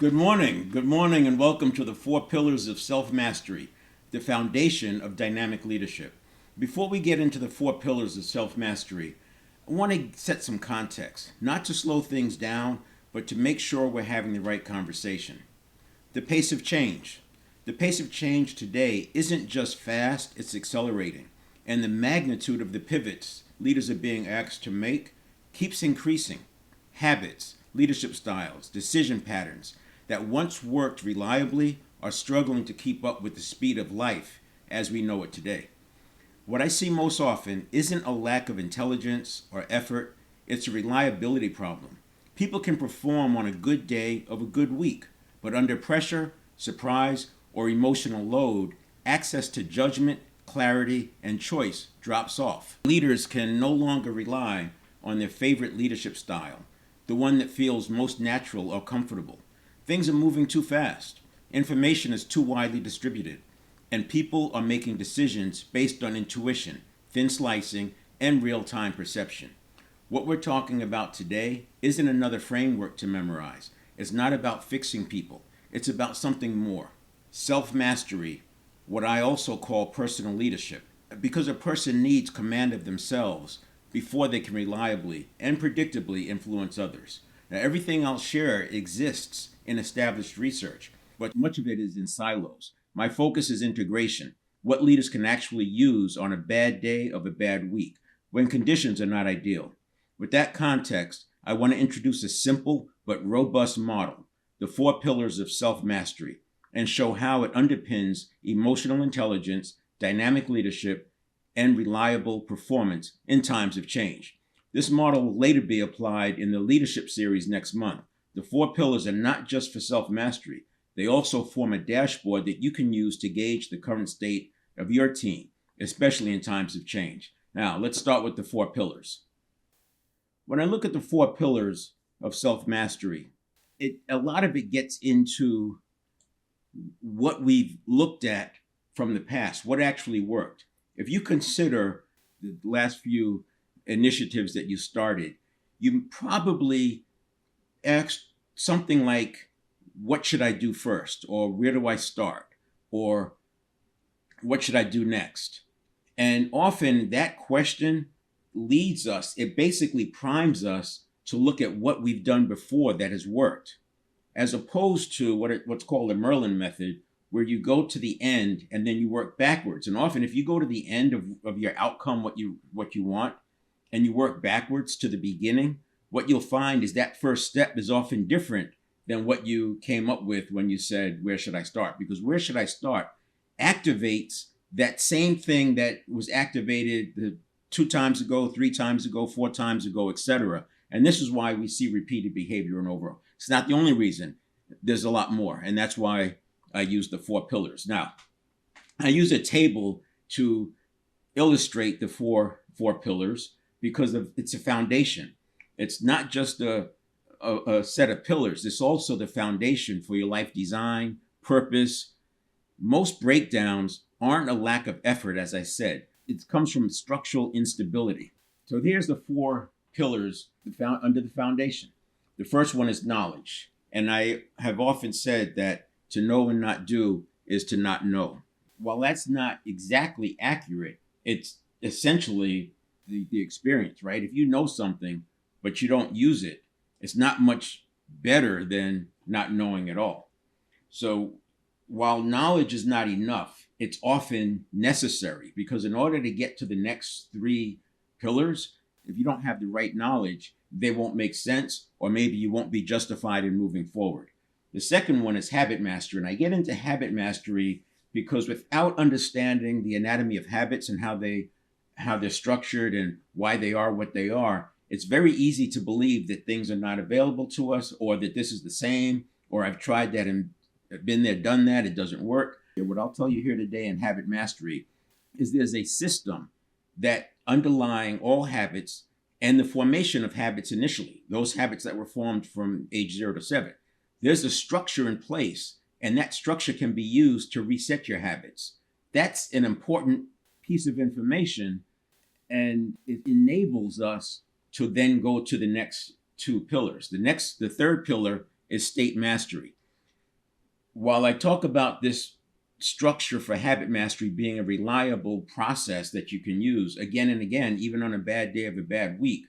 Good morning, and welcome to the Four Pillars of Self Mastery, the foundation of dynamic leadership. Before we get into the four pillars of self mastery, I want to set some context, not to slow things down, but to make sure we're having the right conversation. The pace of change. The pace of change today isn't just fast, it's accelerating. And the magnitude of the pivots leaders are being asked to make keeps increasing. Habits, leadership styles, decision patterns that once worked reliably are struggling to keep up with the speed of life as we know it today. What I see most often isn't a lack of intelligence or effort, it's a reliability problem. People can perform on a good day of a good week, but under pressure, surprise, or emotional load, access to judgment, clarity, and choice drops off. Leaders can no longer rely on their favorite leadership style, the one that feels most natural or comfortable. Things are moving too fast. Information is too widely distributed, and people are making decisions based on intuition, thin slicing, and real time perception. What we're talking about today isn't another framework to memorize. It's not about fixing people, it's about something more. Self mastery, what I also call personal leadership, because a person needs command of themselves before they can reliably and predictably influence others. Now, everything I'll share exists in established research, but much of it is in silos. My focus is integration, what leaders can actually use on a bad day of a bad week when conditions are not ideal. With that context, I want to introduce a simple but robust model, the four pillars of self mastery, and show how it underpins emotional intelligence, dynamic leadership, and reliable performance in times of change. This model will later be applied in the leadership series next month. The four pillars are not just for self mastery, they also form a dashboard that you can use to gauge the current state of your team, especially in times of change. Now, let's start with the four pillars. When I look at the four pillars of self mastery, a lot of it gets into what we've looked at from the past, what actually worked. If you consider the last few initiatives that you started, you probably asked something like, what should I do first? Or where do I start? Or what should I do next? And often that question leads us, it basically primes us to look at what we've done before that has worked, as opposed to what's called the Merlin method, where you go to the end and then you work backwards. And often if you go to the end of your outcome, what you want, and you work backwards to the beginning, what you'll find is that first step is often different than what you came up with when you said, where should I start? Because where should I start activates that same thing that was activated the 2 times ago, 3 times ago, 4 times ago, etc. And this is why we see repeated behavior and overall. It's not the only reason. There's a lot more. And that's why I use the four pillars. Now, I use a table to illustrate the four pillars because it's a foundation. It's not just a set of pillars. It's also the foundation for your life design, purpose. Most breakdowns aren't a lack of effort, as I said. It comes from structural instability. So here's the four pillars under the foundation. The first one is knowledge. And I have often said that to know and not do is to not know. While that's not exactly accurate, it's essentially the experience, right? If you know something, but you don't use it, it's not much better than not knowing at all. So while knowledge is not enough, it's often necessary, because in order to get to the next three pillars, if you don't have the right knowledge, they won't make sense, or maybe you won't be justified in moving forward. The second one is habit mastery. And I get into habit mastery because without understanding the anatomy of habits and how they're structured and why they are what they are, it's very easy to believe that things are not available to us, or that this is the same, or I've tried that and been there, done that, it doesn't work. What I'll tell you here today in habit mastery is there's a system that underlying all habits and the formation of habits initially, those habits that were formed from age 0 to 7. There's a structure in place, and that structure can be used to reset your habits. That's an important piece of information, and it enables us to then go to the next two pillars. The third pillar is state mastery. While I talk about this structure for habit mastery being a reliable process that you can use again and again, even on a bad day of a bad week,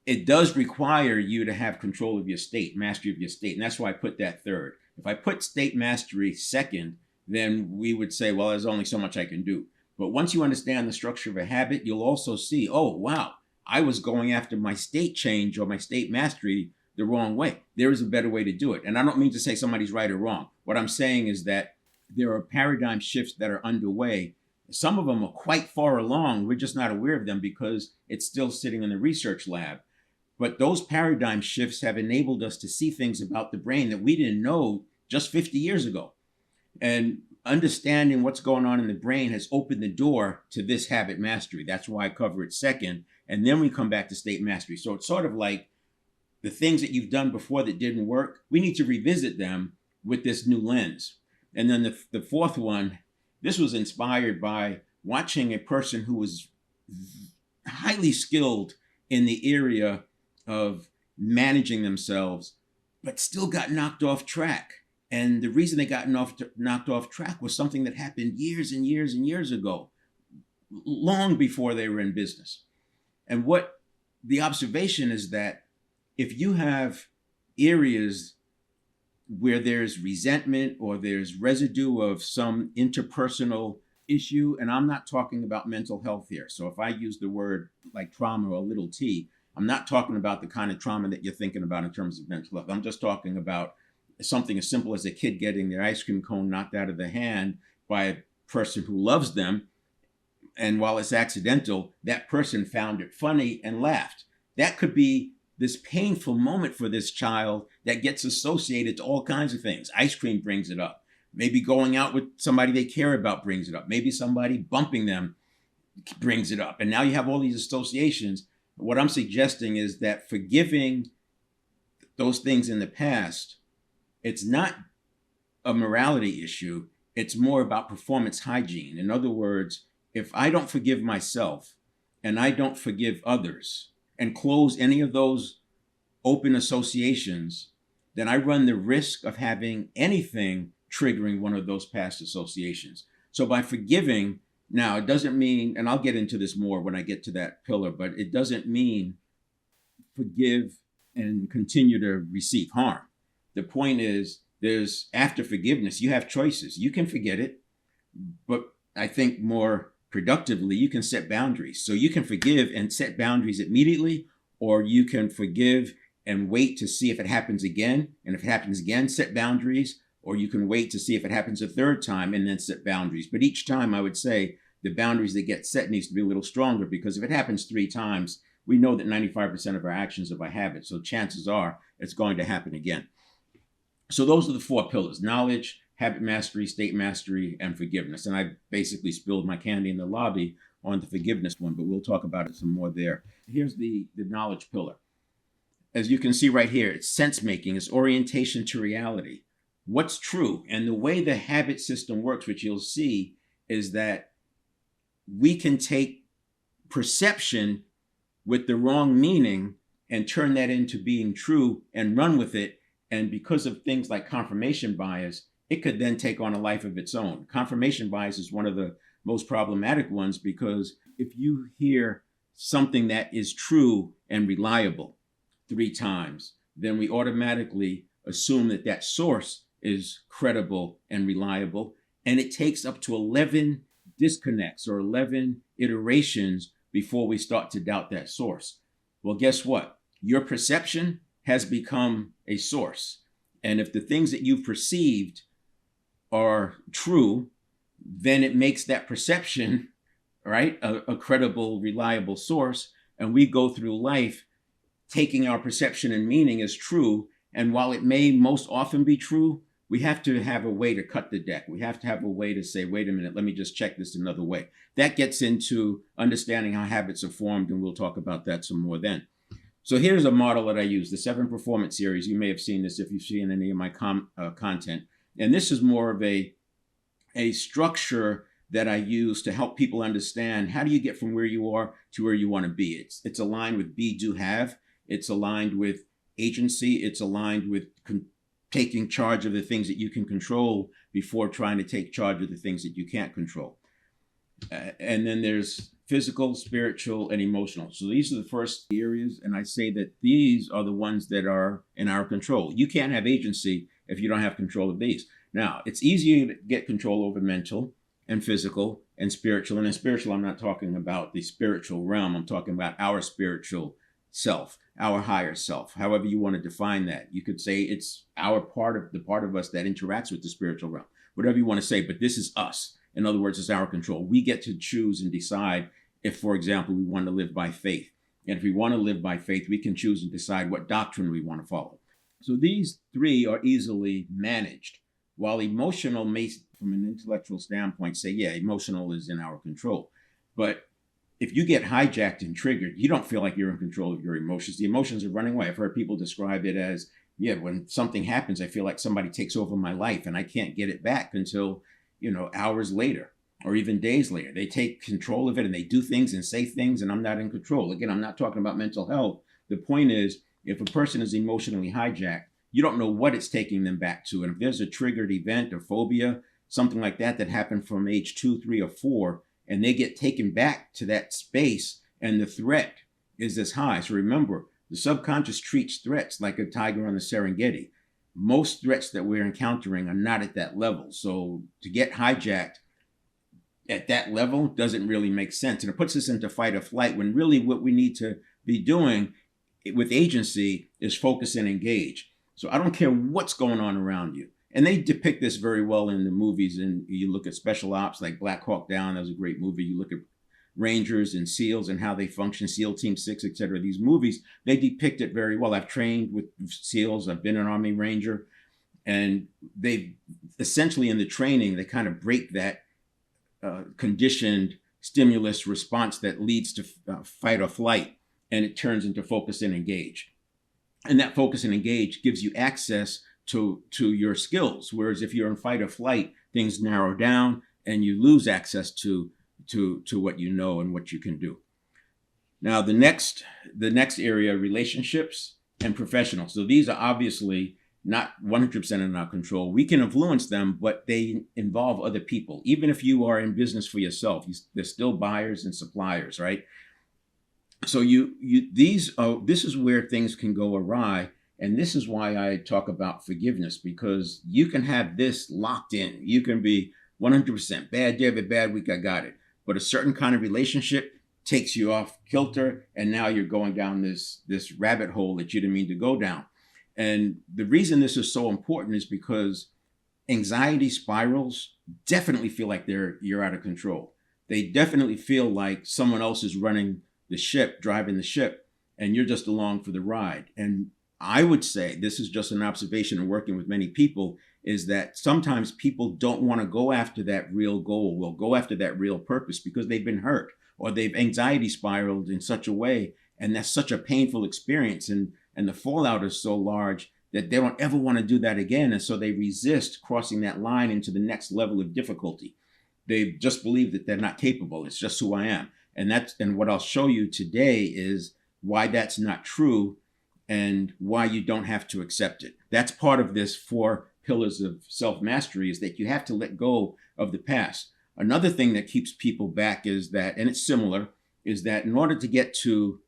it does require you to have control of your state, mastery of your state. And that's why I put that third. If I put state mastery second, then we would say, well, there's only so much I can do. But once you understand the structure of a habit, you'll also see, oh, wow, I was going after my state change or my state mastery the wrong way. There is a better way to do it. And I don't mean to say somebody's right or wrong. What I'm saying is that there are paradigm shifts that are underway. Some of them are quite far along. We're just not aware of them because it's still sitting in the research lab. But those paradigm shifts have enabled us to see things about the brain that we didn't know just 50 years ago. And understanding what's going on in the brain has opened the door to this habit mastery. That's why I cover it second. And then we come back to state mastery. So it's sort of like the things that you've done before that didn't work, we need to revisit them with this new lens. And then the fourth one, this was inspired by watching a person who was highly skilled in the area of managing themselves, but still got knocked off track. And the reason they got knocked off track was something that happened years and years and years ago, long before they were in business. And what the observation is that if you have areas where there's resentment or there's residue of some interpersonal issue, and I'm not talking about mental health here. So if I use the word like trauma or little t, I'm not talking about the kind of trauma that you're thinking about in terms of mental health. I'm just talking about something as simple as a kid getting their ice cream cone knocked out of their hand by a person who loves them. And while it's accidental, that person found it funny and laughed. That could be this painful moment for this child that gets associated to all kinds of things. Ice cream brings it up. Maybe going out with somebody they care about brings it up. Maybe somebody bumping them brings it up. And now you have all these associations. What I'm suggesting is that forgiving those things in the past, it's not a morality issue. It's more about performance hygiene. In other words, if I don't forgive myself and I don't forgive others and close any of those open associations, then I run the risk of having anything triggering one of those past associations. So by forgiving, now, it doesn't mean, and I'll get into this more when I get to that pillar, but it doesn't mean forgive and continue to receive harm. The point is, there's after forgiveness, you have choices. You can forget it, but I think more productively, you can set boundaries. So you can forgive and set boundaries immediately, or you can forgive and wait to see if it happens again. And if it happens again, set boundaries. Or you can wait to see if it happens a third time and then set boundaries. But each time I would say the boundaries that get set needs to be a little stronger, because if it happens 3 times, we know that 95% of our actions are by habit. So chances are it's going to happen again. So those are the 4 pillars: knowledge, habit mastery, state mastery, and forgiveness. And I basically spilled my candy in the lobby on the forgiveness one, but we'll talk about it some more there. Here's the knowledge pillar. As you can see right here, it's sense making, it's orientation to reality. What's true? And the way the habit system works, which you'll see, is that we can take perception with the wrong meaning and turn that into being true and run with it. And because of things like confirmation bias, it could then take on a life of its own. Confirmation bias is one of the most problematic ones, because if you hear something that is true and reliable 3 times, then we automatically assume that that source is credible and reliable. And it takes up to 11 disconnects or 11 iterations before we start to doubt that source. Well, guess what? Your perception has become a source. And if the things that you've perceived are true, then it makes that perception, right, a credible, reliable source. And we go through life taking our perception and meaning as true. And while it may most often be true, we have to have a way to cut the deck. We have to have a way to say, wait a minute, let me just check this another way. That gets into understanding how habits are formed, and we'll talk about that some more then. So here's a model that I use, the 7 Performance Series. You may have seen this if you've seen any of my content. And this is more of a structure that I use to help people understand how do you get from where you are to where you want to be. It's aligned with be, do, have. It's aligned with agency. It's aligned with taking charge of the things that you can control before trying to take charge of the things that you can't control. And then there's physical, spiritual, and emotional. So these are the first areas, and I say that these are the ones that are in our control. You can't have agency if you don't have control of these. Now, it's easier to get control over mental and physical and spiritual. And in spiritual, I'm not talking about the spiritual realm. I'm talking about our spiritual self, our higher self, however you want to define that. You could say it's our part of the part of us that interacts with the spiritual realm, whatever you want to say, but this is us. In other words, it's our control. We get to choose and decide if, for example, we want to live by faith. And if we want to live by faith, we can choose and decide what doctrine we want to follow. So these three are easily managed. While emotional may, from an intellectual standpoint, say, yeah, emotional is in our control. But if you get hijacked and triggered, you don't feel like you're in control of your emotions. The emotions are running away. I've heard people describe it as, yeah, when something happens, I feel like somebody takes over my life and I can't get it back until, hours later or even days later. They take control of it and they do things and say things and I'm not in control. Again, I'm not talking about mental health. The point is, if a person is emotionally hijacked, you don't know what it's taking them back to. And if there's a triggered event or phobia, something like that happened from age 2, 3, or 4, and they get taken back to that space and the threat is as high. So remember, the subconscious treats threats like a tiger on the Serengeti. Most threats that we're encountering are not at that level. So to get hijacked at that level doesn't really make sense. And it puts us into fight or flight when really what we need to be doing with agency is focus and engage. So I don't care what's going on around you. And they depict this very well in the movies. And you look at special ops like Black Hawk Down, that was a great movie. You look at Rangers and SEALs and how they function, SEAL Team 6, etc. These movies, they depict it very well. I've trained with SEALs. I've been an Army Ranger. And they essentially in the training, they kind of break that conditioned stimulus response that leads to fight or flight. And it turns into focus and engage. And that focus and engage gives you access to your skills. Whereas if you're in fight or flight, things narrow down and you lose access to what you know and what you can do. Now, the next area, relationships and professionals. So these are obviously not 100% in our control. We can influence them, but they involve other people. Even if you are in business for yourself, there's still buyers and suppliers, right? So this is where things can go awry. And this is why I talk about forgiveness, because you can have this locked in. You can be 100% bad day of a bad week, I got it. But a certain kind of relationship takes you off kilter, and now you're going down this rabbit hole that you didn't mean to go down. And the reason this is so important is because anxiety spirals definitely feel like you're out of control. They definitely feel like someone else is running the ship, driving the ship, and you're just along for the ride. And I would say, this is just an observation and working with many people, is that sometimes people don't want to go after that real goal, will go after that real purpose because they've been hurt or they've anxiety spiraled in such a way. And that's such a painful experience. And the fallout is so large that they don't ever want to do that again. And so they resist crossing that line into the next level of difficulty. They just believe that they're not capable. It's just who I am. And what I'll show you today is why that's not true and why you don't have to accept it. That's part of this 4 pillars of self-mastery, is that you have to let go of the past. Another thing that keeps people back is that, and it's similar, is that in order to get to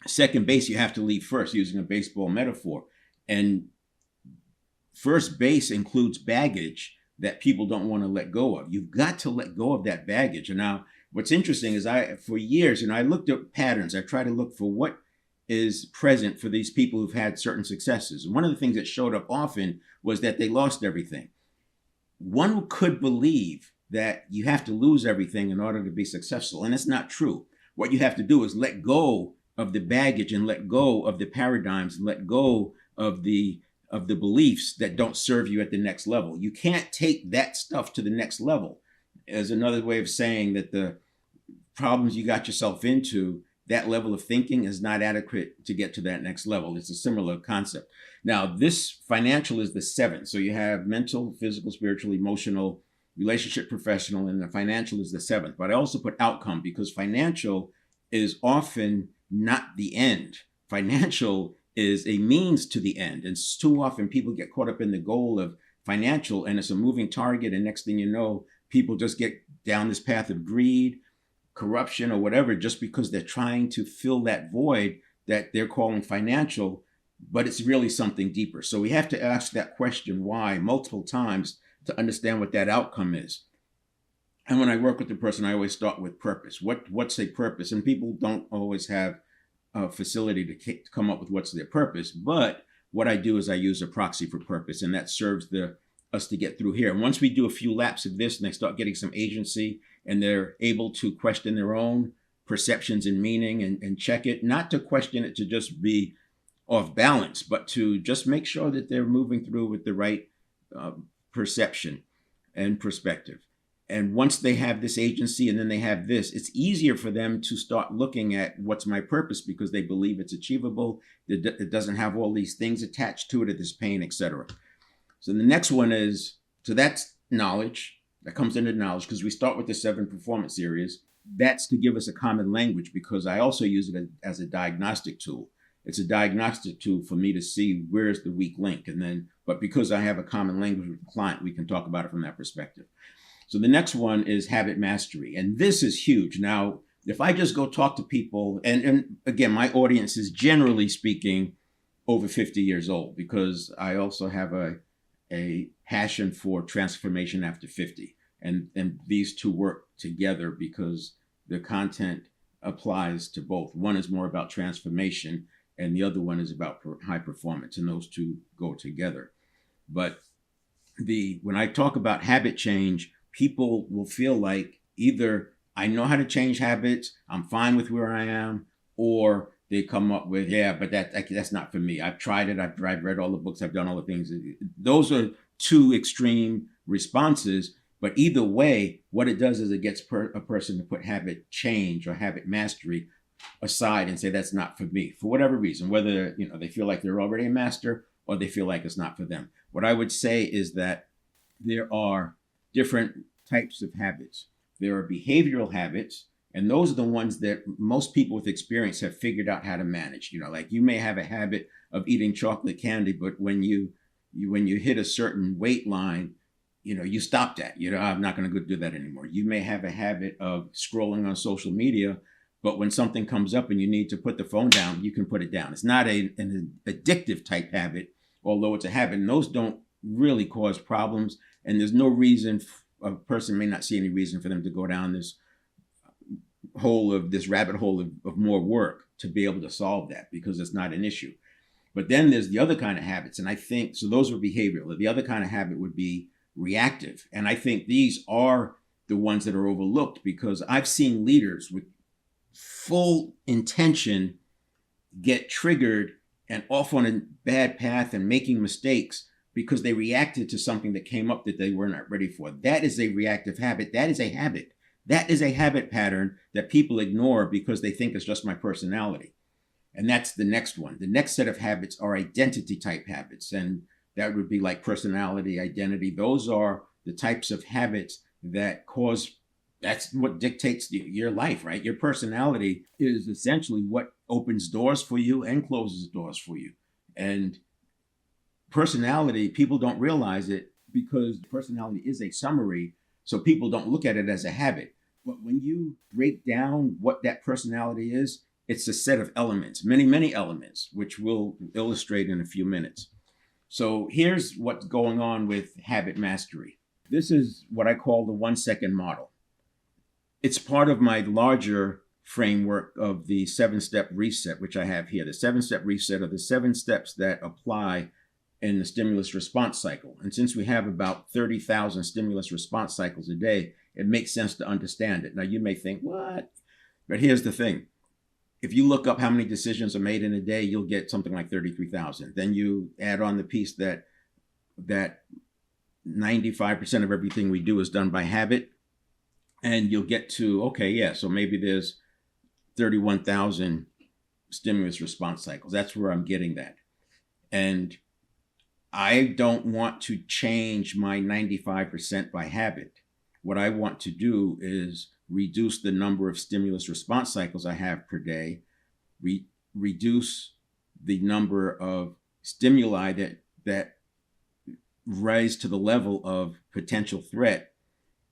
second base, you have to leave first, using a baseball metaphor. And first base includes baggage that people don't want to let go of. You've got to let go of that baggage. And now what's interesting is for years, I looked at patterns. I tried to look for what is present for these people who've had certain successes. And one of the things that showed up often was that they lost everything. One could believe that you have to lose everything in order to be successful, and it's not true. What you have to do is let go of the baggage and let go of the paradigms and let go of the beliefs that don't serve you at the next level. You can't take that stuff to the next level. As another way of saying that the problems you got yourself into, that level of thinking is not adequate to get to that next level. It's a similar concept. Now, this financial is the 7th. So you have mental, physical, spiritual, emotional, relationship, professional, and the financial is the 7th. But I also put outcome because financial is often not the end. Financial is a means to the end. And too often people get caught up in the goal of financial, and it's a moving target. And next thing you know, people just get down this path of greed, corruption, or whatever, just because they're trying to fill that void that they're calling financial, but it's really something deeper. So we have to ask that question, why, multiple times to understand what that outcome is. And when I work with the person, I always start with purpose. What's a purpose? And people don't always have a facility to come up with what's their purpose. But what I do is I use a proxy for purpose, and that serves us to get through here. And once we do a few laps of this and they start getting some agency and they're able to question their own perceptions and meaning and check it, not to question it to just be off balance, but to just make sure that they're moving through with the right perception and perspective. And once they have this agency and then they have this, it's easier for them to start looking at what's my purpose, because they believe it's achievable. It doesn't have all these things attached to it, this pain, etc. So the next one is, so that's knowledge. That comes into knowledge because we start with the 7 performance areas. That's to give us a common language, because I also use it as a diagnostic tool. It's a diagnostic tool for me to see where's the weak link. And then, but because I have a common language with the client, we can talk about it from that perspective. So the next one is habit mastery. And this is huge. Now, if I just go talk to people, and again, my audience is generally speaking over 50 years old, because I also have a passion for transformation after 50. And these two work together because the content applies to both. One is more about transformation and the other one is about high performance, and those two go together. But when I talk about habit change, people will feel like either I know how to change habits, I'm fine with where I am, or they come up with, yeah, but that's not for me. I've tried it. I've read all the books. I've done all the things. Those are two extreme responses. But either way, what it does is it gets a person to put habit change or habit mastery aside and say, that's not for me, for whatever reason, whether they feel like they're already a master or they feel like it's not for them. What I would say is that there are different types of habits. There are behavioral habits, and those are the ones that most people with experience have figured out how to manage. Like you may have a habit of eating chocolate candy, but when you hit a certain weight line, you stop that. I'm not going to go do that anymore. You may have a habit of scrolling on social media, but when something comes up and you need to put the phone down, you can put it down. It's not an addictive type habit, although it's a habit. And those don't really cause problems. And there's no reason, a person may not see any reason for them to go down this rabbit hole of more work to be able to solve that, because it's not an issue. But then there's the other kind of habits. And I think, so those are behavioral. The other kind of habit would be reactive. And I think these are the ones that are overlooked, because I've seen leaders with full intention get triggered and off on a bad path and making mistakes because they reacted to something that came up that they were not ready for. That is a reactive habit. That is a habit. That is a habit pattern that people ignore because they think it's just my personality. And that's the next one. The next set of habits are identity type habits. And that would be like personality, identity. Those are the types of habits that that's what dictates your life, right? Your personality is essentially what opens doors for you and closes doors for you. And personality, people don't realize it because personality is a summary, so people don't look at it as a habit. But when you break down what that personality is, it's a set of elements, many, many elements, which we'll illustrate in a few minutes. So here's what's going on with habit mastery. This is what I call the 1 second model. It's part of my larger framework of the 7-step reset, which I have here. The 7-step reset are the 7 steps that apply in the stimulus response cycle. And since we have about 30,000 stimulus response cycles a day, it makes sense to understand it. Now you may think, what? But here's the thing. If you look up how many decisions are made in a day, you'll get something like 33,000. Then you add on the piece that 95% of everything we do is done by habit. And you'll get to, okay, yeah, so maybe there's 31,000 stimulus response cycles. That's where I'm getting that. And I don't want to change my 95% by habit. What I want to do is reduce the number of stimulus response cycles I have per day, reduce the number of stimuli that rise to the level of potential threat,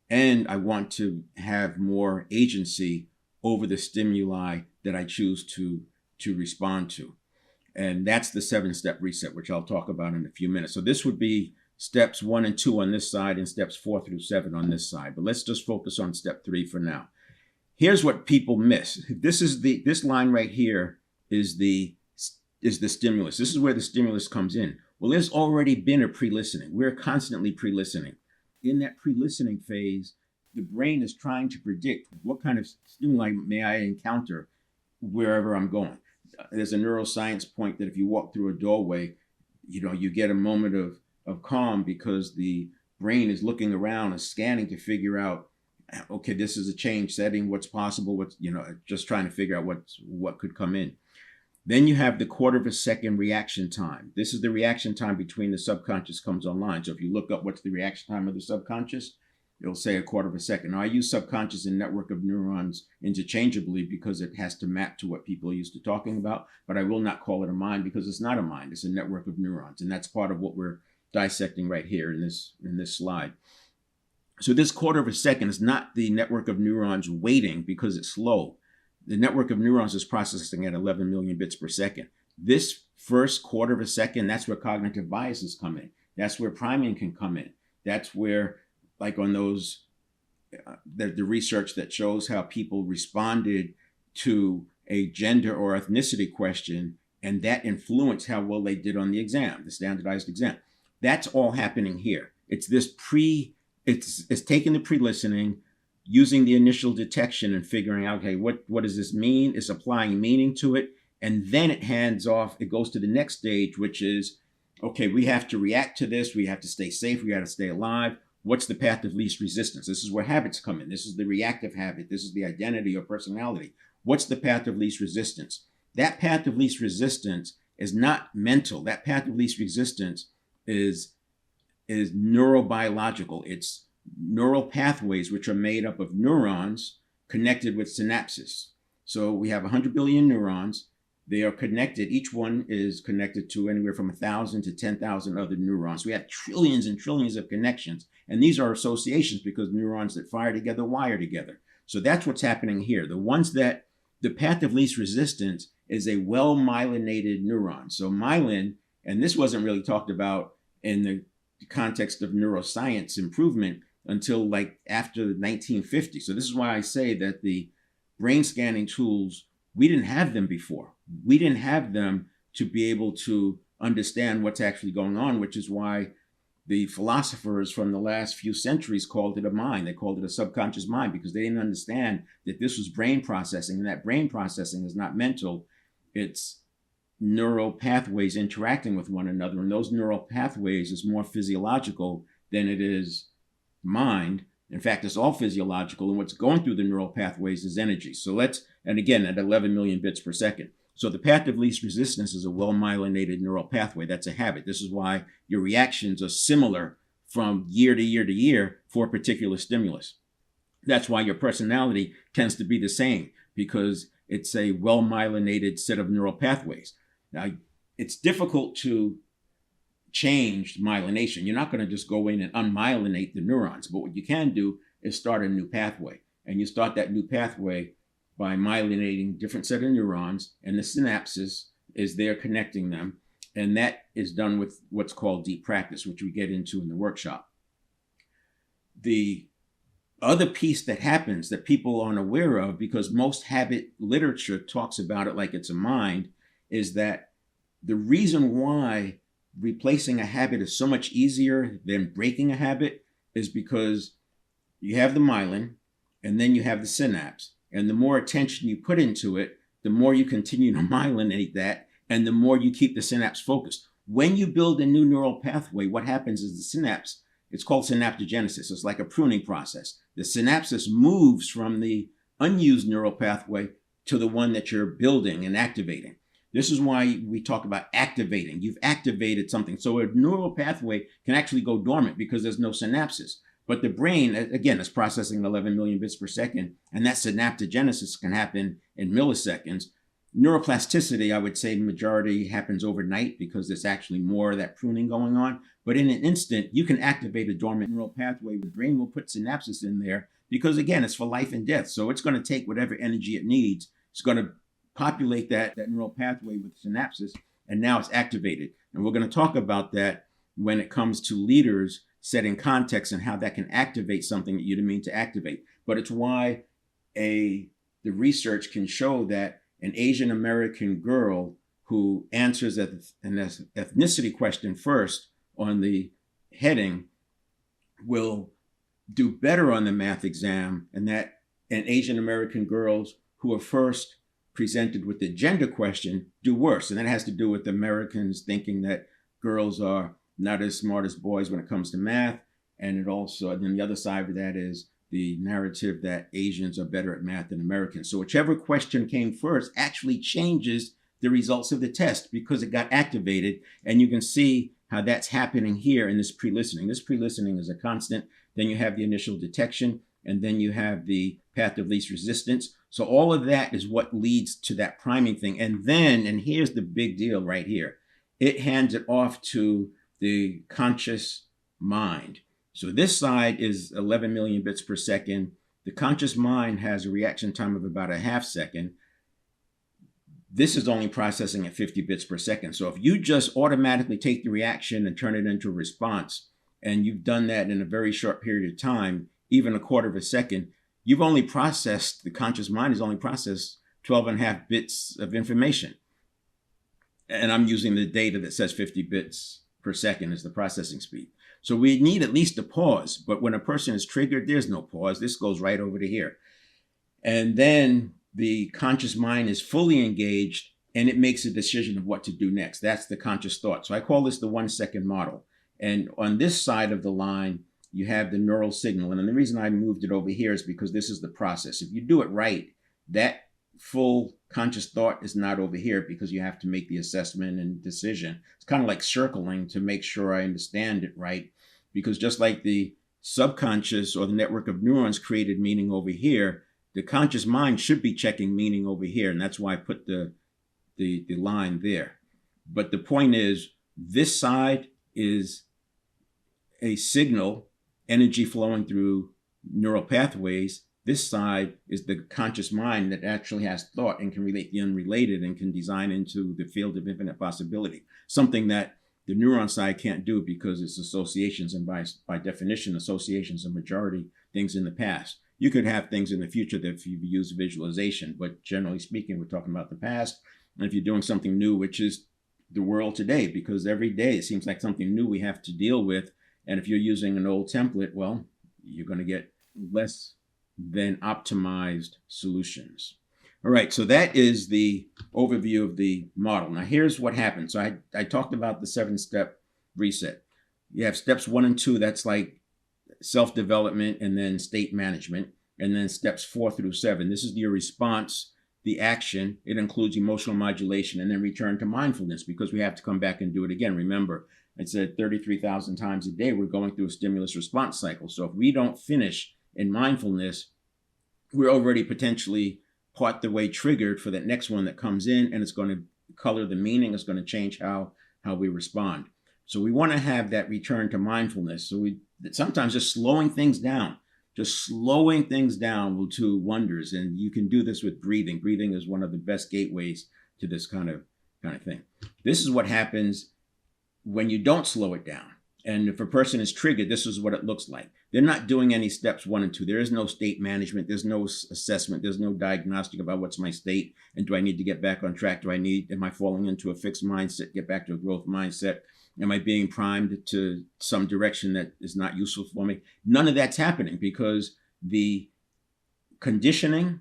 and I want to have more agency over the stimuli that I choose to respond to. And that's the 7-step reset, which I'll talk about in a few minutes. So this would be steps 1 and 2 on this side and steps 4 through 7 on this side. But let's just focus on step 3 for now. Here's what people miss. This line right here is the stimulus. This is where the stimulus comes in. Well, there's already been a pre-listening. We're constantly pre-listening. In that pre-listening phase, the brain is trying to predict what kind of stimuli may I encounter wherever I'm going. There's a neuroscience point that if you walk through a doorway, you get a moment of calm because the brain is looking around and scanning to figure out, okay, this is a change setting, what's possible, what's, just trying to figure out what could come in. Then you have the 1/4 second reaction time. This is the reaction time between the subconscious comes online. So if you look up what's the reaction time of the subconscious, it'll say 1/4 second. Now, I use subconscious and network of neurons interchangeably because it has to map to what people are used to talking about, but I will not call it a mind because it's not a mind. It's a network of neurons, and that's part of what we're dissecting right here in this slide. So this 1/4 second is not the network of neurons waiting because it's slow. The network of neurons is processing at 11 million bits per second. This first 1/4 second, that's where cognitive biases come in. That's where priming can come in. That's where, like on those, the research that shows how people responded to a gender or ethnicity question, and that influenced how well they did on the exam, the standardized exam. That's all happening here. It's this it's taking the pre-listening, using the initial detection and figuring out, okay, what does this mean? It's applying meaning to it. And then it hands off, it goes to the next stage, which is, okay, we have to react to this. We have to stay safe. We got to stay alive. What's the path of least resistance? This is where habits come in. This is the reactive habit. This is the identity or personality. What's the path of least resistance? That path of least resistance is not mental. That path of least resistance is neurobiological. It's neural pathways, which are made up of neurons connected with synapses. So we have 100 billion neurons. They are connected. Each one is connected to anywhere from 1,000 to 10,000 other neurons. We have trillions and trillions of connections. And these are associations because neurons that fire together wire together. So that's what's happening here. The path of least resistance is a well-myelinated neuron. So myelin, and this wasn't really talked about in the context of neuroscience improvement until like after the 1950s. So this is why I say that the brain scanning tools, we didn't have them before. We didn't have them to be able to understand what's actually going on, which is why the philosophers from the last few centuries called it a mind. They called it a subconscious mind because they didn't understand that this was brain processing, and that brain processing is not mental. It's neural pathways interacting with one another, and those neural pathways is more physiological than it is mind. In fact, it's all physiological, and what's going through the neural pathways is energy. So and again, at 11 million bits per second. So the path of least resistance is a well-myelinated neural pathway. That's a habit. This is why your reactions are similar from year to year to year for a particular stimulus. That's why your personality tends to be the same, because it's a well-myelinated set of neural pathways. Now, it's difficult to change myelination. You're not going to just go in and unmyelinate the neurons, but what you can do is start a new pathway. And you start that new pathway by myelinating different set of neurons, and the synapses is there connecting them. And that is done with what's called deep practice, which we get into in the workshop. The other piece that happens that people aren't aware of, because most habit literature talks about it like it's a mind, is that the reason why replacing a habit is so much easier than breaking a habit is because you have the myelin and then you have the synapse. And the more attention you put into it, the more you continue to myelinate that, and the more you keep the synapse focused. When you build a new neural pathway, what happens is the synapse, it's called synaptogenesis. It's like a pruning process. The synapses moves from the unused neural pathway to the one that you're building and activating. This is why we talk about activating. You've activated something. So a neural pathway can actually go dormant because there's no synapses. But the brain, again, is processing 11 million bits per second, and that synaptogenesis can happen in milliseconds. Neuroplasticity, I would say, majority happens overnight because there's actually more of that pruning going on. But in an instant, you can activate a dormant neural pathway. The brain will put synapses in there because, again, it's for life and death. So it's going to take whatever energy it needs. It's going to populate that neural pathway with synapses, and now it's activated. And we're going to talk about that when it comes to leaders setting context and how that can activate something that you didn't mean to activate. But it's why the research can show that an Asian American girl who answers an ethnicity question first on the heading will do better on the math exam, and Asian American girls who are first presented with the gender question do worse. And that has to do with Americans thinking that girls are not as smart as boys when it comes to math. And it also, and then the other side of that is the narrative that Asians are better at math than Americans. So whichever question came first actually changes the results of the test because it got activated. And you can see how that's happening here in this pre-listening. This pre-listening is a constant. Then you have the initial detection, and then you have the path of least resistance. So all of that is what leads to that priming thing. And then, and here's the big deal right here, it hands it off to the conscious mind. So this side is 11 million bits per second. The conscious mind has a reaction time of about a half second. This is only processing at 50 bits per second. So if you just automatically take the reaction and turn it into a response, and you've done that in a very short period of time, even a quarter of a second, you've only processed, the conscious mind has only processed 12 and a half bits of information. And I'm using the data that says 50 bits per second is the processing speed. So we need at least a pause, but when a person is triggered, there's no pause. This goes right over to here. And then the conscious mind is fully engaged and it makes a decision of what to do next. That's the conscious thought. So I call this the 1 second model. And on this side of the line, you have the neural signal. And the reason I moved it over here is because this is the process. If you do it right, that full conscious thought is not over here because you have to make the assessment and decision. It's kind of like circling to make sure I understand it right. Because just like the subconscious or the network of neurons created meaning over here, the conscious mind should be checking meaning over here. And that's why I put the line there. But the point is, this side is a signal, energy flowing through neural pathways. This side is the conscious mind that actually has thought and can relate the unrelated and can design into the field of infinite possibility. Something that the neuron side can't do because it's associations, and by definition, associations are majority things in the past. You could have things in the future that if you use visualization, but generally speaking, we're talking about the past. And if you're doing something new, which is the world today, because every day it seems like something new we have to deal with. And if you're using an old template, well, you're going to get less than optimized solutions. All right, so that is the overview of the model. Now here's what happens. So I talked about the 7-step reset. You have steps 1 and 2, that's like self-development and then state management. And then steps 4 through 7, this is your response, the action. It includes emotional modulation and then return to mindfulness because we have to come back and do it again. Remember, I said 33,000 times a day, we're going through a stimulus response cycle. So if we don't finish in mindfulness, we're already potentially part the way triggered for that next one that comes in, and it's going to color the meaning. It's going to change how we respond. So we want to have that return to mindfulness. So sometimes just slowing things down will do wonders. And you can do this with breathing. Breathing is one of the best gateways to this kind of thing. This is what happens when you don't slow it down. And if a person is triggered, this is what it looks like. They're not doing any steps 1 and 2. There is no state management. There's no assessment. There's no diagnostic about what's my state and do I need to get back on track? Am I falling into a fixed mindset, get back to a growth mindset? Am I being primed to some direction that is not useful for me? None of that's happening because the conditioned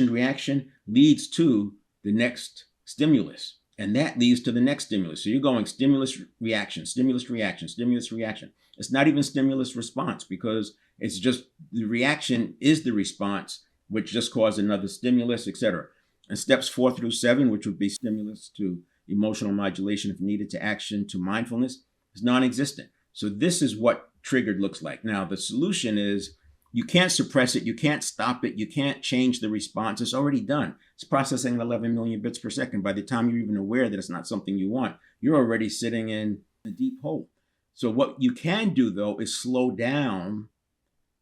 reaction leads to the next stimulus. And that leads to the next stimulus. So you're going stimulus, reaction, stimulus, reaction, stimulus, reaction. It's not even stimulus response because it's just the reaction is the response, which just caused another stimulus, etc. And steps 4 through 7, which would be stimulus to emotional modulation if needed to action to mindfulness, is non-existent. So this is what triggered looks like. Now, the solution is You can't suppress it. You can't stop it. You can't change the response. It's already done. It's processing at 11 million bits per second. By the time you're even aware that it's not something you want, you're already sitting in a deep hole. So what you can do, though, is slow down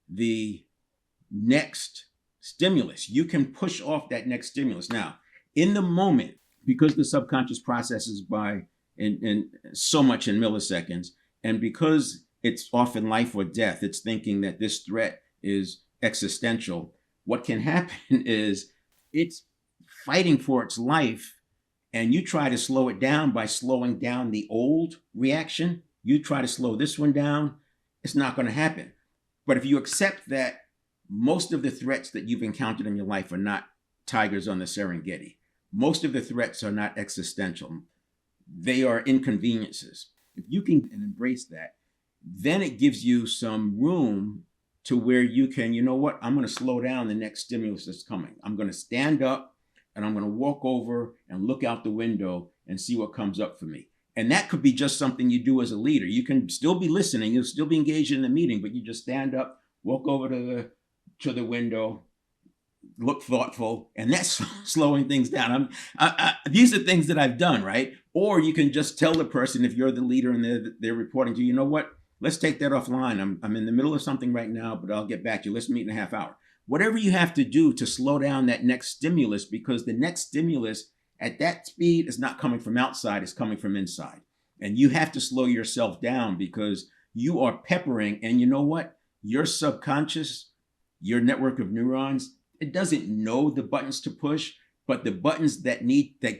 the next stimulus. You can push off that next stimulus. Now, in the moment, because the subconscious processes by in so much in milliseconds, and because it's often life or death, it's thinking that this threat is existential. What can happen is it's fighting for its life, and you try to slow it down by slowing down the old reaction. You try to slow this one down, it's not going to happen. But if you accept that most of the threats that you've encountered in your life are not tigers on the Serengeti, most of the threats are not existential, they are inconveniences. If you can embrace that, then it gives you some room to where you can, you know what, I'm going to slow down the next stimulus that's coming. I'm going to stand up and I'm going to walk over and look out the window and see what comes up for me. And that could be just something you do as a leader. You can still be listening, you'll still be engaged in the meeting, but you just stand up, walk over to the window, look thoughtful, and that's slowing things down. These are things that I've done, right? Or you can just tell the person, if you're the leader and they're reporting to you, you know what, let's take that offline. I'm in the middle of something right now, but I'll get back to you. Let's meet in a half hour. Whatever you have to do to slow down that next stimulus, because the next stimulus at that speed is not coming from outside, it's coming from inside. And you have to slow yourself down because you are peppering, and you know what? Your subconscious, your network of neurons, it doesn't know the buttons to push, but the buttons that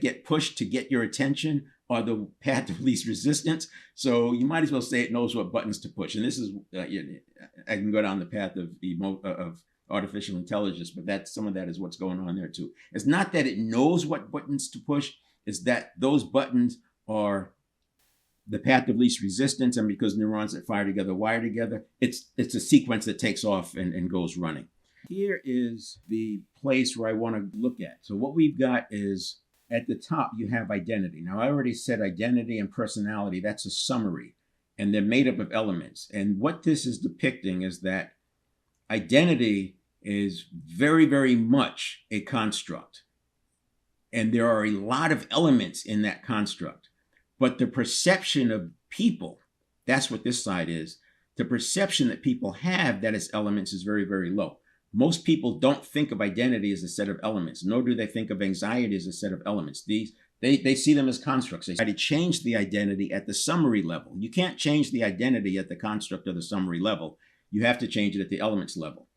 get pushed to get your attention are the path of least resistance. So you might as well say it knows what buttons to push. And this is, I can go down the path of artificial intelligence, but some of that is what's going on there too. It's not that it knows what buttons to push, it's that those buttons are the path of least resistance, and because neurons that fire together wire together, it's a sequence that takes off and goes running. Here is the place where I want to look at. So what we've got is, at the top, you have identity. Now, I already said identity and personality, that's a summary, and they're made up of elements. And what this is depicting is that identity is very, very much a construct. And there are a lot of elements in that construct. But the perception of people, that's what this side is. The perception that people have that it's elements is very, very low. Most people don't think of identity as a set of elements, nor do they think of anxiety as a set of elements. They see them as constructs. They try to change the identity at the summary level. You can't change the identity at the construct of the summary level. You have to change it at the elements level.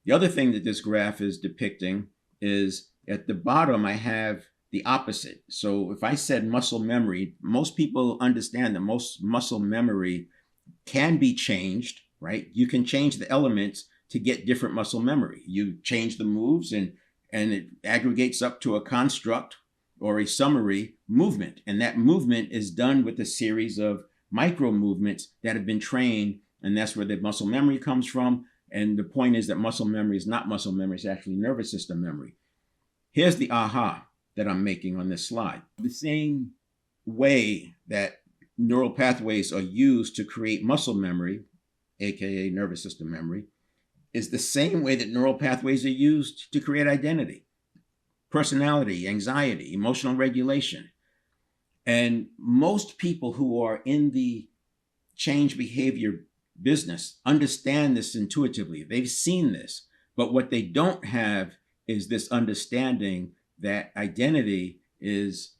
The other thing that this graph is depicting is, at the bottom, I have the opposite. So if I said muscle memory, most people understand that most muscle memory can be changed, right? You can change the elements to get different muscle memory. You change the moves and it aggregates up to a construct or a summary movement. And that movement is done with a series of micro movements that have been trained. And that's where the muscle memory comes from. And the point is that muscle memory is not muscle memory, it's actually nervous system memory. Here's the aha that I'm making on this slide. The same way that neural pathways are used to create muscle memory, aka nervous system memory, is the same way that neural pathways are used to create identity, personality, anxiety, emotional regulation. And most people who are in the change behavior business understand this intuitively. They've seen this, but what they don't have is this understanding that identity is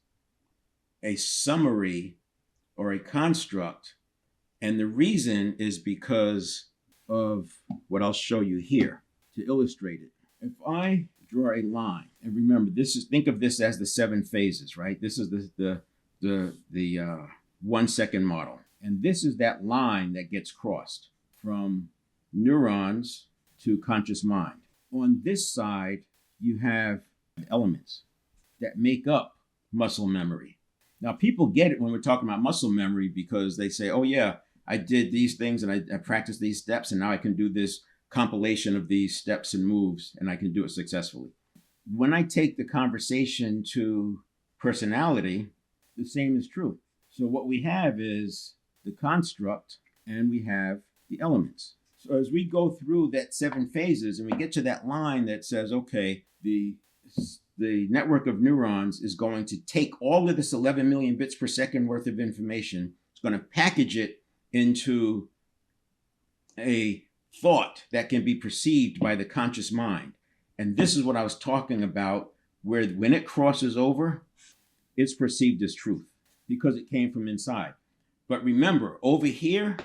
a summary or a construct. And the reason is because of what I'll show you here to illustrate it. If I draw a line, and remember, think of this as the 7 phases, right? This is the 1 second model. And this is that line that gets crossed from neurons to conscious mind. On this side, you have elements that make up muscle memory. Now, people get it when we're talking about muscle memory because they say, oh yeah, I did these things and I practiced these steps, and now I can do this compilation of these steps and moves, and I can do it successfully. When I take the conversation to personality, the same is true. So what we have is the construct and we have the elements. So as we go through that 7 phases and we get to that line that says, okay, the network of neurons is going to take all of this 11 million bits per second worth of information, it's going to package it into a thought that can be perceived by the conscious mind. And this is what I was talking about, where when it crosses over, it's perceived as truth because it came from inside. But remember, over here,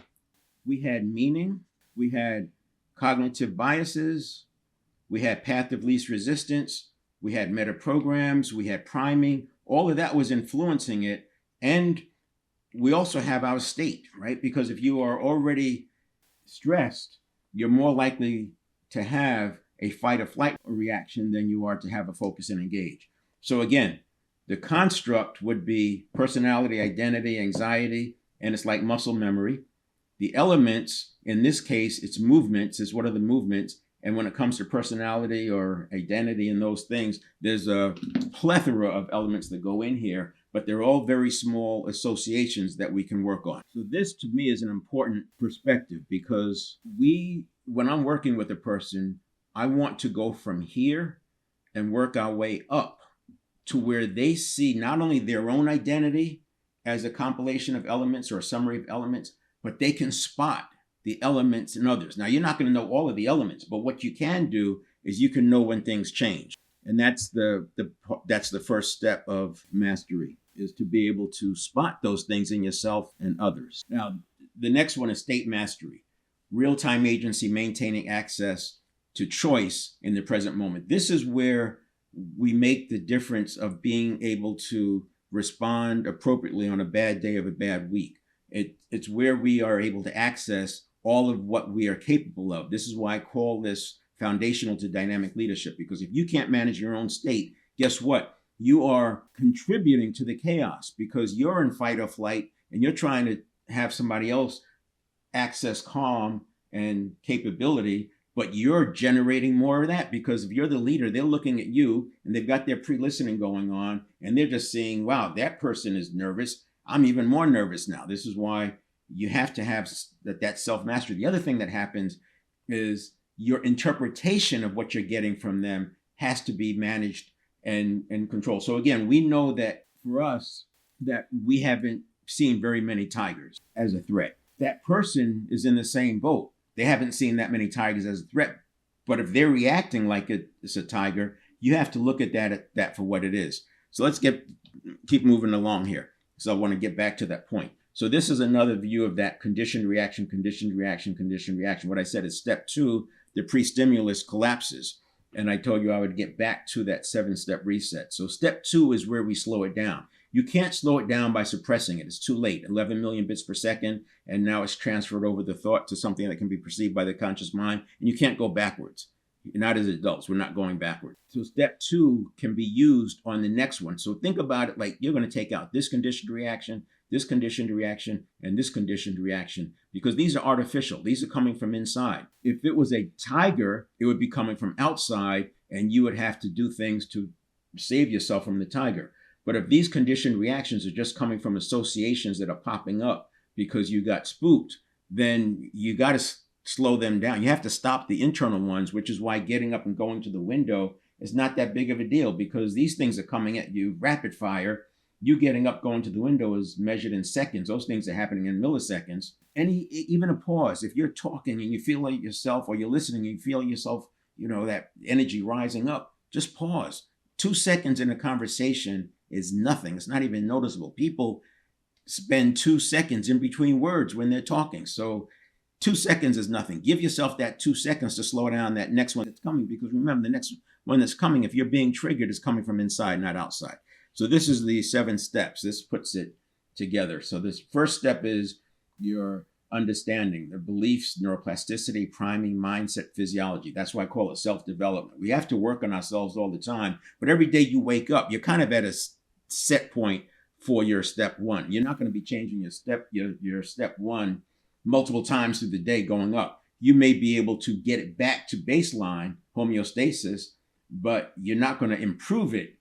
we had meaning, we had cognitive biases, we had path of least resistance, we had meta programs, we had priming. All of that was influencing it. And we also have our state, right? Because if you are already stressed, you're more likely to have a fight or flight reaction than you are to have a focus and engage. So again, the construct would be personality, identity, anxiety, and it's like muscle memory. The elements, in this case, it's movements, is what are the movements. And when it comes to personality or identity and those things, there's a plethora of elements that go in here, but they're all very small associations that we can work on. So this to me is an important perspective because when I'm working with a person, I want to go from here and work our way up to where they see not only their own identity as a compilation of elements or a summary of elements, but they can spot the elements in others. Now, you're not going to know all of the elements, but what you can do is you can know when things change. And that's the first step of mastery, is to be able to spot those things in yourself and others. Now, the next one is state mastery, real-time agency, maintaining access to choice in the present moment. This is where we make the difference of being able to respond appropriately on a bad day of a bad week. It's where we are able to access all of what we are capable of. This is why I call this foundational to dynamic leadership, because if you can't manage your own state, guess what? You are contributing to the chaos because you're in fight or flight and you're trying to have somebody else access calm and capability, but you're generating more of that because if you're the leader, they're looking at you and they've got their pre-listening going on and they're just seeing, wow, that person is nervous. I'm even more nervous now. This is why you have to have that self-mastery. The other thing that happens is your interpretation of what you're getting from them has to be managed and controlled. So again, we know that for us, that we haven't seen very many tigers as a threat. That person is in the same boat. They haven't seen that many tigers as a threat. But if they're reacting like it's a tiger, you have to look at that for what it is. So let's keep moving along here. So I want to get back to that point. So this is another view of that conditioned reaction, conditioned reaction, conditioned reaction. What I said is step 2, the pre-stimulus collapses. And I told you I would get back to that 7-step reset. So step 2 is where we slow it down. You can't slow it down by suppressing it. It's too late. 11 million bits per second. And now it's transferred over the thought to something that can be perceived by the conscious mind. And you can't go backwards. Not as adults. We're not going backwards. So step 2 can be used on the next one. So think about it like you're going to take out this conditioned reaction, this conditioned reaction, and this conditioned reaction, because these are artificial. These are coming from inside. If it was a tiger, it would be coming from outside, and you would have to do things to save yourself from the tiger. But if these conditioned reactions are just coming from associations that are popping up because you got spooked, then you got to slow them down. You have to stop the internal ones, which is why getting up and going to the window is not that big of a deal, because these things are coming at you rapid fire. You getting up, going to the window is measured in seconds. Those things are happening in milliseconds. And even a pause, if you're talking and you feel like yourself, or you're listening and you feel yourself, that energy rising up, just pause. 2 seconds in a conversation is nothing. It's not even noticeable. People spend 2 seconds in between words when they're talking. So 2 seconds is nothing. Give yourself that 2 seconds to slow down that next one that's coming, because remember, the next one that's coming, if you're being triggered, is coming from inside, not outside. So this is the 7 steps. This puts it together. So this first step is your understanding, the beliefs, neuroplasticity, priming, mindset, physiology. That's why I call it self-development. We have to work on ourselves all the time. But every day you wake up, you're kind of at a set point for your step 1. You're not going to be changing your step 1 multiple times through the day going up. You may be able to get it back to baseline, homeostasis, but you're not going to improve it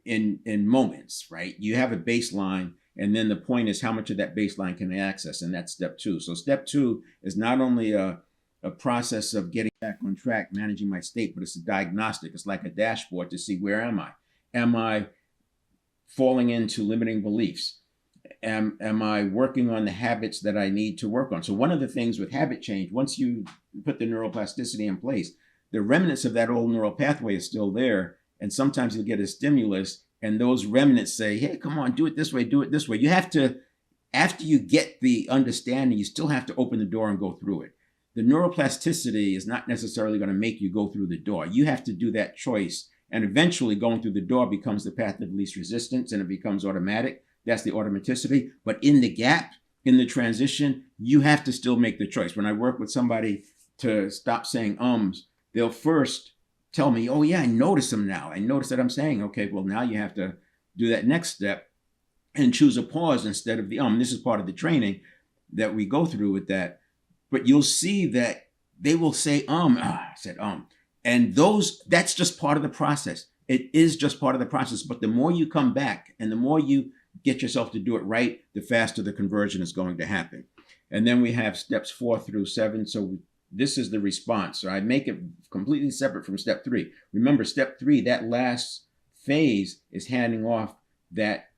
in moments, right? You have a baseline, and then the point is how much of that baseline can I access, and that's step 2. So step 2 is not only a a process of getting back on track, managing my state, but it's a diagnostic. It's like a dashboard to see, where am I? Am I falling into limiting beliefs? Am I working on the habits that I need to work on? So one of the things with habit change, once you put the neuroplasticity in place, the remnants of that old neural pathway is still there. And sometimes you'll get a stimulus and those remnants say, hey, come on, do it this way, do it this way. You have to, after you get the understanding, you still have to open the door and go through it. The neuroplasticity is not necessarily going to make you go through the door. You have to do that choice. And eventually going through the door becomes the path of least resistance and it becomes automatic. That's the automaticity. But in the gap, in the transition, you have to still make the choice. When I work with somebody to stop saying ums, they'll first tell me, oh yeah, I notice them now. I notice that I'm saying, okay, well now you have to do that next step and choose a pause instead of the This is part of the training that we go through with that. But you'll see that they will say, I said, And that's just part of the process. It is just part of the process. But the more you come back and the more you get yourself to do it right, the faster the conversion is going to happen. And then we have steps 4 through 7. So this is the response. So I make it completely separate from step 3. Remember, step 3, that last phase is handing off that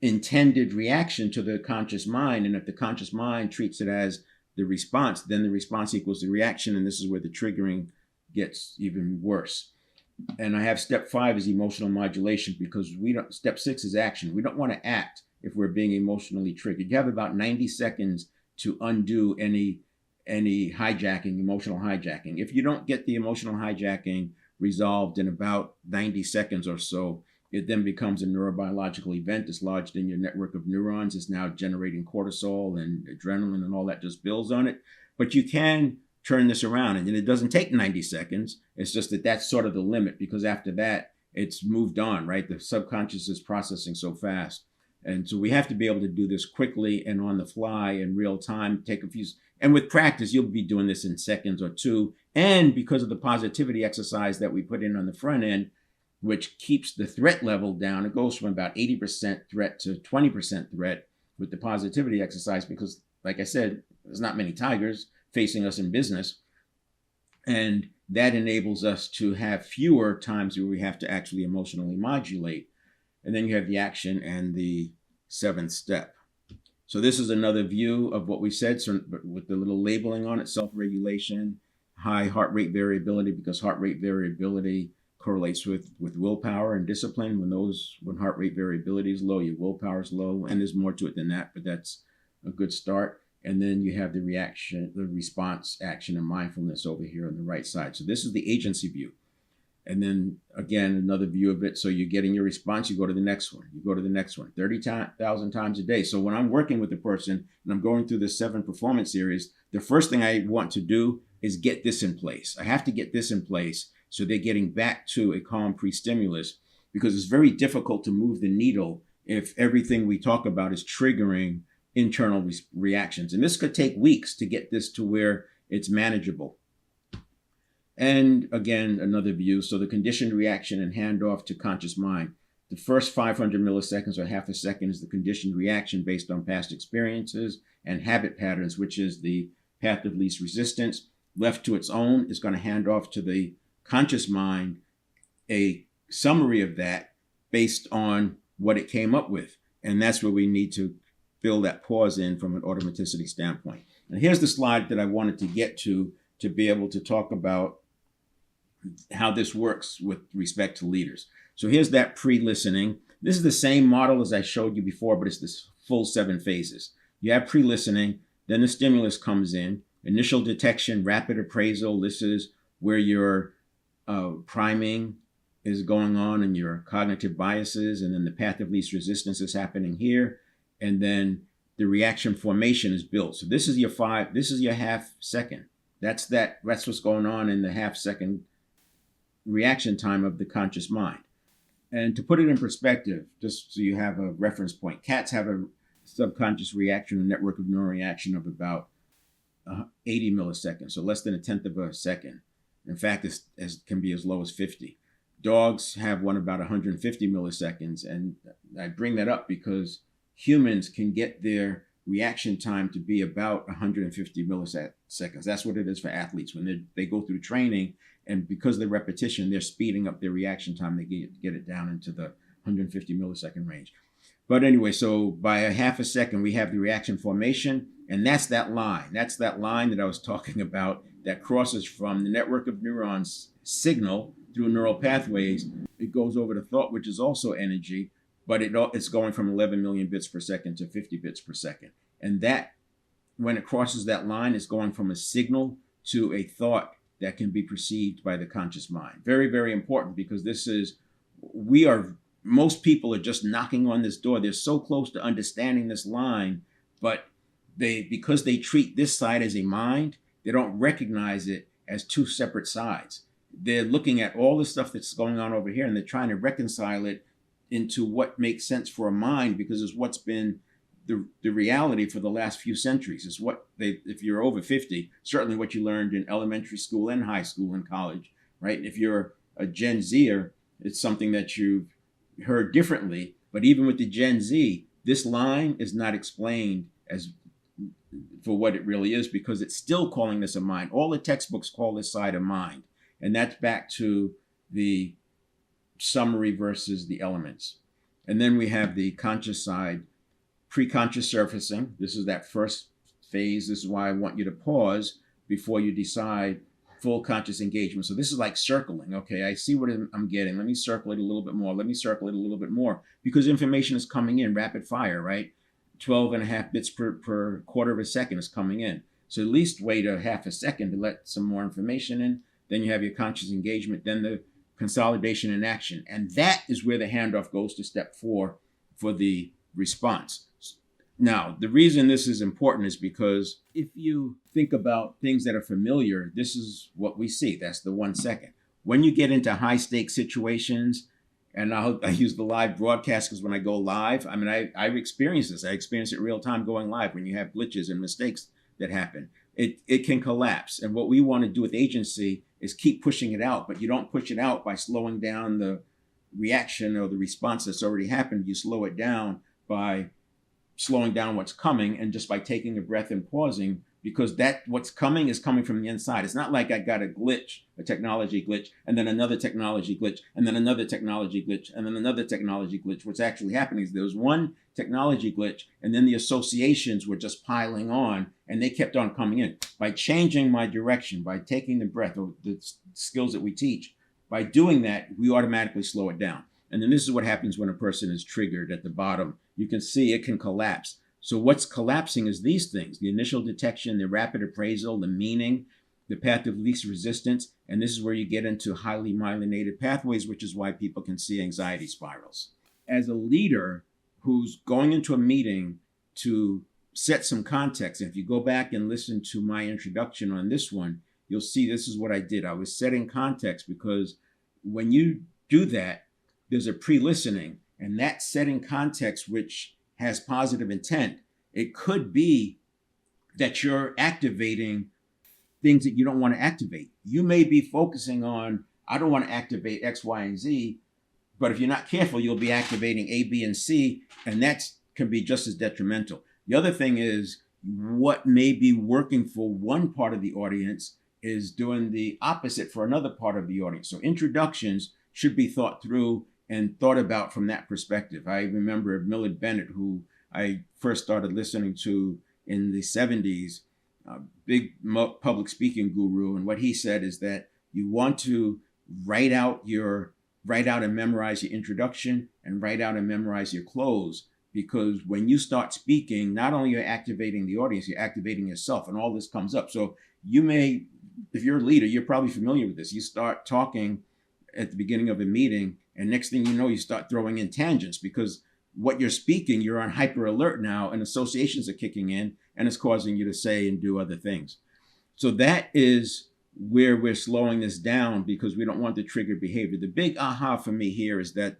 intended reaction to the conscious mind. And if the conscious mind treats it as the response, then the response equals the reaction. And this is where the triggering gets even worse. And I have step 5 is emotional modulation, because step 6 is action. We don't want to act if we're being emotionally triggered. You have about 90 seconds to undo any hijacking, emotional hijacking. If you don't get the emotional hijacking resolved in about 90 seconds or so, it then becomes a neurobiological event. It's lodged in your network of neurons. It's now generating cortisol and adrenaline and all that just builds on it. But you can turn this around, and it doesn't take 90 seconds. It's just that that's sort of the limit, because after that, it's moved on, right? The subconscious is processing so fast. And so we have to be able to do this quickly and on the fly in real time, and with practice, you'll be doing this in seconds or 2. And because of the positivity exercise that we put in on the front end, which keeps the threat level down, it goes from about 80% threat to 20% threat with the positivity exercise, because like I said, there's not many tigers facing us in business. And that enables us to have fewer times where we have to actually emotionally modulate. And then you have the action and the 7th step. So this is another view of what we said, so with the little labeling on it: self-regulation, high heart rate variability, because heart rate variability correlates with willpower and discipline. When heart rate variability is low, your willpower is low, and there's more to it than that, but that's a good start. And then you have the reaction, the response, action, and mindfulness over here on the right side. So this is the agency view. And then again, another view of it. So you're getting your response, you go to the next one, you go to the next one, 30,000 times a day. So when I'm working with a person and I'm going through the 7 performance series, the first thing I want to do is get this in place. I have to get this in place so they're getting back to a calm pre-stimulus, because it's very difficult to move the needle if everything we talk about is triggering internal reactions. And this could take weeks to get this to where it's manageable. And again, another view. So the conditioned reaction and handoff to conscious mind. The first 500 milliseconds or half a second is the conditioned reaction based on past experiences and habit patterns, which is the path of least resistance. Left to its own, is going to hand off to the conscious mind a summary of that based on what it came up with. And that's where we need to fill that pause in from an automaticity standpoint. And here's the slide that I wanted to get to be able to talk about how this works with respect to leaders. So here's that pre-listening. This is the same model as I showed you before, but it's this full 7 phases. You have pre-listening, then the stimulus comes in, initial detection, rapid appraisal. This is where your priming is going on and your cognitive biases, and then the path of least resistance is happening here. And then the reaction formation is built. So this is your half second. That's what's going on in the half second reaction time of the conscious mind. And to put it in perspective, just so you have a reference point, cats have a subconscious reaction, a network of neural reaction of about 80 milliseconds, so less than 1/10 of a second. In fact, it can be as low as 50. Dogs have one about 150 milliseconds. And I bring that up because humans can get their reaction time to be about 150 milliseconds. That's what it is for athletes when they go through training, and because of the repetition, they're speeding up their reaction time. They get it down into the 150 millisecond range. But anyway, so by a half a second, we have the reaction formation, and that's that line. That's that line that I was talking about that crosses from the network of neurons signal through neural pathways. It goes over to thought, which is also energy, but it's going from 11 million bits per second to 50 bits per second. And that, when it crosses that line, is going from a signal to a thought that can be perceived by the conscious mind. Very, very important, because most people are just knocking on this door. They're so close to understanding this line, but because they treat this side as a mind, they don't recognize it as two separate sides. They're looking at all the stuff that's going on over here, and they're trying to reconcile it into what makes sense for a mind, because it's what's been the reality for the last few centuries. Is what if you're over 50, certainly what you learned in elementary school and high school and college, right? If you're a Gen Zer, it's something that you've heard differently. But even with the Gen Z, this line is not explained as for what it really is, because it's still calling this a mind. All the textbooks call this side a mind. And that's back to the summary versus the elements. And then we have the conscious side, pre-conscious surfacing. This is that first phase. This is why I want you to pause before you decide full conscious engagement. So this is like circling. Okay, I see what I'm getting. Let me circle it a little bit more. Let me circle it a little bit more, because information is coming in rapid fire, right? 12 and a half bits per quarter of a second is coming in. So at least wait a half a second to let some more information in. Then you have your conscious engagement, then the consolidation and action. And that is where the handoff goes to step 4 for the response. Now, the reason this is important is because if you think about things that are familiar, this is what we see. That's the 1 second. When you get into high stakes situations, and I use the live broadcast because when I go live, I mean, I've experienced this. I experience it real time going live when you have glitches and mistakes that happen. It can collapse. And what we want to do with agency is keep pushing it out, but you don't push it out by slowing down the reaction or the response that's already happened. You slow it down by slowing down what's coming, and just by taking a breath and pausing, because that what's coming is coming from the inside. It's not like I got a glitch, a technology glitch, and then another technology glitch, and then another technology glitch, and then another technology glitch. What's actually happening is there was one technology glitch, and then the associations were just piling on, and they kept on coming in. By changing my direction, by taking the breath, or the skills that we teach, by doing that, we automatically slow it down. And then this is what happens when a person is triggered at the bottom. You can see it can collapse. So what's collapsing is these things: the initial detection, the rapid appraisal, the meaning, the path of least resistance. And this is where you get into highly myelinated pathways, which is why people can see anxiety spirals. As a leader who's going into a meeting to set some context, and if you go back and listen to my introduction on this one, you'll see this is what I did. I was setting context, because when you do that, there's a pre-listening, and that setting context, which has positive intent. It could be that you're activating things that you don't want to activate. You may be focusing on, I don't want to activate X, Y, and Z, but if you're not careful, you'll be activating A, B, and C, and that can be just as detrimental. The other thing is, what may be working for one part of the audience is doing the opposite for another part of the audience. So introductions should be thought through and thought about from that perspective. I remember Millard Bennett, who I first started listening to in the 70s, a big public speaking guru. And what he said is that you want to write out and memorize your introduction, and write out and memorize your close. Because when you start speaking, not only are you activating the audience, you're activating yourself, and all this comes up. So you may, if you're a leader, you're probably familiar with this. You start talking at the beginning of a meeting, and next thing you know, you start throwing in tangents, because what you're speaking, you're on hyper alert now, and associations are kicking in, and it's causing you to say and do other things. So that is where we're slowing this down, because we don't want the triggered behavior. The big aha for me here is that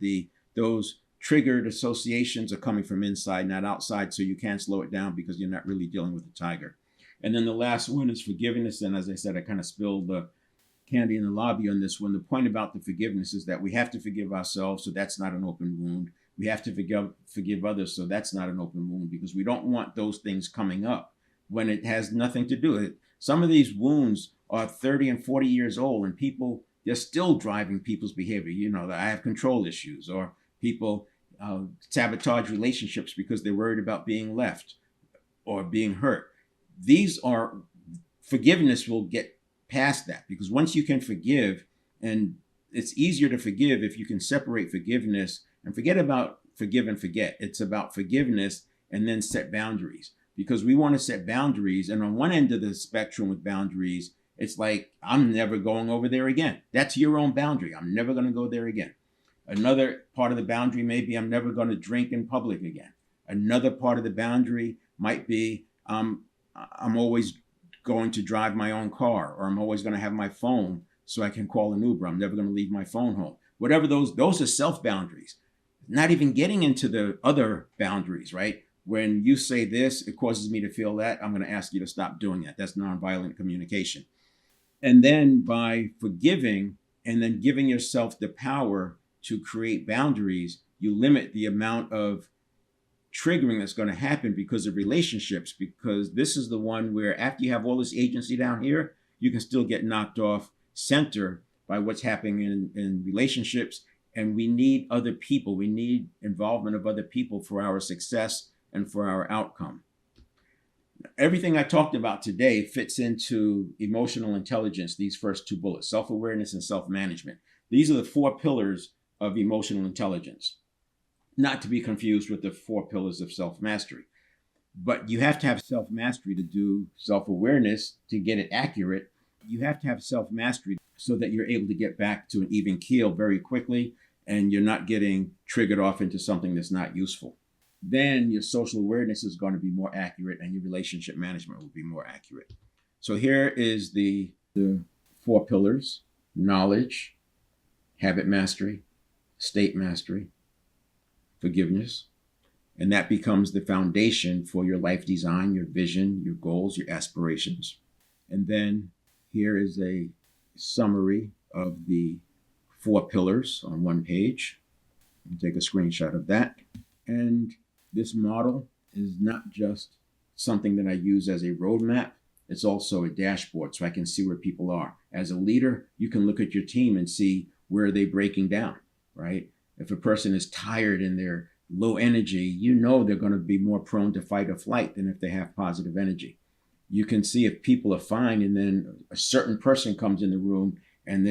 those triggered associations are coming from inside, not outside, so you can't slow it down because you're not really dealing with the tiger. And then the last one is forgiveness. And as I said, I kind of spilled the candy in the lobby on this one. The point about the forgiveness is that we have to forgive ourselves, so that's not an open wound. We have to forgive others, so that's not an open wound, because we don't want those things coming up when it has nothing to do with it. Some of these wounds are 30 and 40 years old, and people, they're still driving people's behavior. You know, I have control issues, or people sabotage relationships because they're worried about being left or being hurt. These are, forgiveness will get past that, because once you can forgive, and it's easier to forgive if you can separate forgiveness and forget about forgive and forget. It's about forgiveness and then set boundaries, because we want to set boundaries. And on one end of the spectrum with boundaries, it's like, I'm never going over there again. That's your own boundary. I'm never going to go there again. Another part of the boundary may be, I'm never going to drink in public again. Another part of the boundary might be, I'm always going to drive my own car, or I'm always going to have my phone so I can call an Uber. I'm never going to leave my phone home. Whatever those are self boundaries. Not even getting into the other boundaries, right? When you say this, it causes me to feel that, I'm going to ask you to stop doing that. That's nonviolent communication. And then by forgiving and then giving yourself the power to create boundaries, you limit the amount of triggering that's going to happen because of relationships, because this is the one where after you have all this agency down here, you can still get knocked off center by what's happening in relationships. And we need other people. We need involvement of other people for our success and for our outcome. Everything I talked about today fits into emotional intelligence, these first two bullets, self-awareness and self-management. These are the 4 pillars of emotional intelligence, not to be confused with the 4 pillars of self-mastery. But you have to have self-mastery to do self-awareness, to get it accurate. You have to have self-mastery so that you're able to get back to an even keel very quickly, and you're not getting triggered off into something that's not useful. Then your social awareness is going to be more accurate, and your relationship management will be more accurate. So here is the 4 pillars: knowledge, habit mastery, state mastery, forgiveness. And that becomes the foundation for your life design, your vision, your goals, your aspirations. And then here is a summary of the 4 pillars on one page. You can take a screenshot of that. And this model is not just something that I use as a roadmap. It's also a dashboard, so I can see where people are. As a leader, you can look at your team and see where they're breaking down, right? If a person is tired and they're low energy, you know they're going to be more prone to fight or flight than if they have positive energy. You can see if people are fine and then a certain person comes in the room and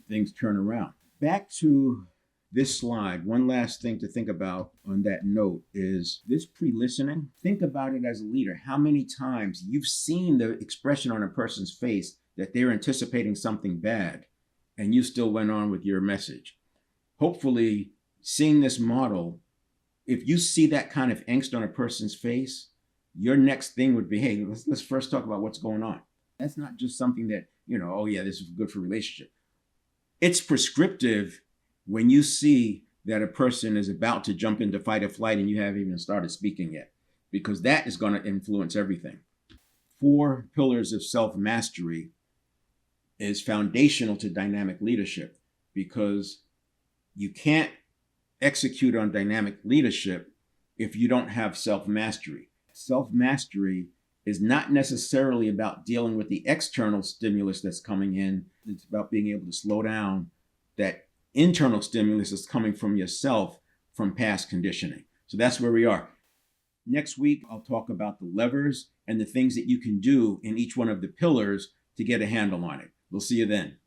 things turn around. Back to this slide, one last thing to think about on that note is this pre-listening. Think about it as a leader. How many times you've seen the expression on a person's face that they're anticipating something bad and you still went on with your message. Hopefully, seeing this model, if you see that kind of angst on a person's face, your next thing would be, hey, let's first talk about what's going on. That's not just something that, oh yeah, this is good for relationship. It's prescriptive when you see that a person is about to jump into fight or flight and you haven't even started speaking yet, because that is going to influence everything. 4 pillars of self-mastery is foundational to dynamic leadership, because you can't execute on dynamic leadership if you don't have self-mastery. Self-mastery is not necessarily about dealing with the external stimulus that's coming in. It's about being able to slow down that internal stimulus that's coming from yourself from past conditioning. So that's where we are. Next week, I'll talk about the levers and the things that you can do in each one of the pillars to get a handle on it. We'll see you then.